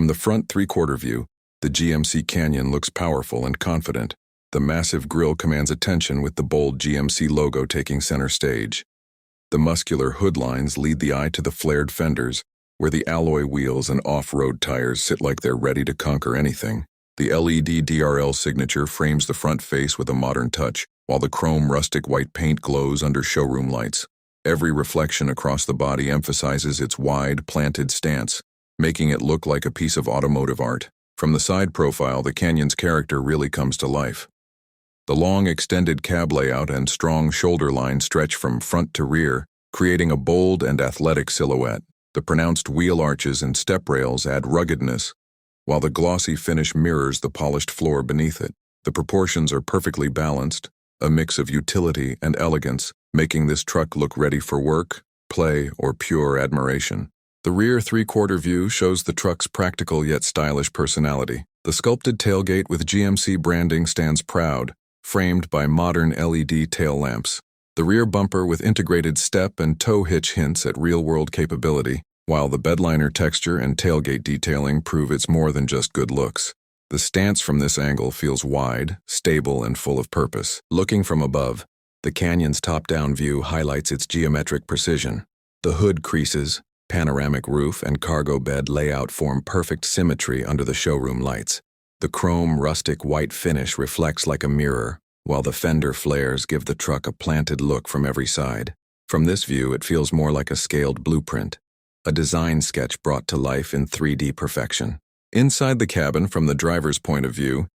From the front three-quarter view, the GMC Canyon looks powerful and confident. The massive grille commands attention with the bold GMC logo taking center stage. The muscular hood lines lead the eye to the flared fenders, where the alloy wheels and off-road tires sit like they're ready to conquer anything. The LED DRL signature frames the front face with a modern touch, while the chrome rustic white paint glows under showroom lights. Every reflection across the body emphasizes its wide, planted stance, making it look like a piece of automotive art. From the side profile, the Canyon's character really comes to life. The long, extended cab layout and strong shoulder line stretch from front to rear, creating a bold and athletic silhouette. The pronounced wheel arches and step rails add ruggedness, while the glossy finish mirrors the polished floor beneath it. The proportions are perfectly balanced, a mix of utility and elegance, making this truck look ready for work, play, or pure admiration. The rear three-quarter view shows the truck's practical yet stylish personality. The sculpted tailgate with GMC branding stands proud, framed by modern LED tail lamps. The rear bumper with integrated step and tow hitch hints at real-world capability, while the bedliner texture and tailgate detailing prove it's more than just good looks. The stance from this angle feels wide, stable, and full of purpose. Looking from above, the Canyon's top-down view highlights its geometric precision. The hood creases, panoramic roof, and cargo bed layout form perfect symmetry under the showroom lights. The chrome rustic white finish reflects like a mirror, while the fender flares give the truck a planted look from every side. From this view, it feels more like a scaled blueprint, a design sketch brought to life in 3D perfection. Inside the cabin, from the driver's point of view,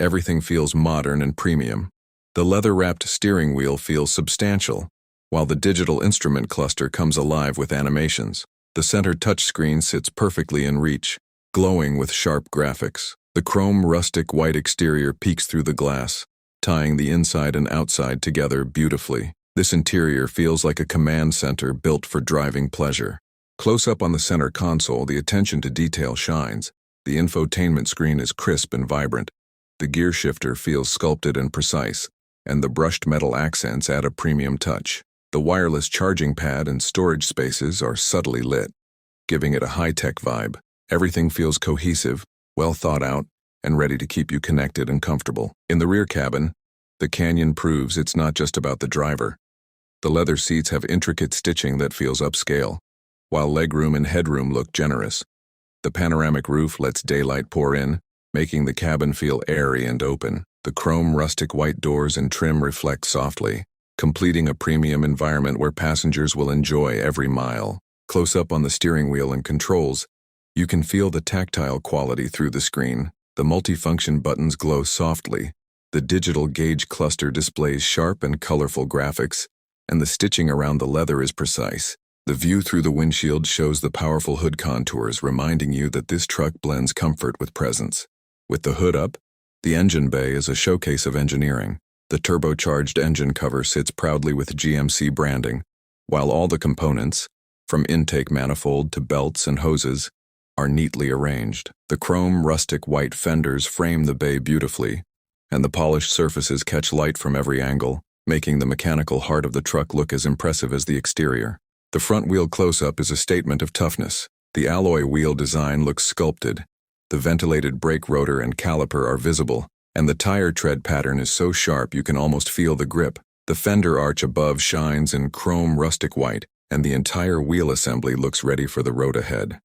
everything feels modern and premium. The leather-wrapped steering wheel feels substantial, while the digital instrument cluster comes alive with animations. The center touchscreen sits perfectly in reach, glowing with sharp graphics. The chrome rustic white exterior peeks through the glass, tying the inside and outside together beautifully. This interior feels like a command center built for driving pleasure. Close up on the center console, the attention to detail shines. The infotainment screen is crisp and vibrant. The gear shifter feels sculpted and precise, and the brushed metal accents add a premium touch. The wireless charging pad and storage spaces are subtly lit, giving it a high-tech vibe. Everything feels cohesive, well thought out, and ready to keep you connected and comfortable. In the rear cabin, the Canyon proves it's not just about the driver. The leather seats have intricate stitching that feels upscale, while legroom and headroom look generous. The panoramic roof lets daylight pour in, making the cabin feel airy and open. The chrome rustic white doors and trim reflect softly, completing a premium environment where passengers will enjoy every mile. Close up on the steering wheel and controls, you can feel the tactile quality through the screen. The multifunction buttons glow softly, the digital gauge cluster displays sharp and colorful graphics, and the stitching around the leather is precise. The view through the windshield shows the powerful hood contours, reminding you that this truck blends comfort with presence. With the hood up, the engine bay is a showcase of engineering. The turbocharged engine cover sits proudly with GMC branding, while all the components, from intake manifold to belts and hoses, are neatly arranged. The chrome rustic white fenders frame the bay beautifully, and the polished surfaces catch light from every angle, making the mechanical heart of the truck look as impressive as the exterior. The front wheel close-up is a statement of toughness. The alloy wheel design looks sculpted. The ventilated brake rotor and caliper are visible, and the tire tread pattern is so sharp you can almost feel the grip. The fender arch above shines in chrome rustic white, and the entire wheel assembly looks ready for the road ahead.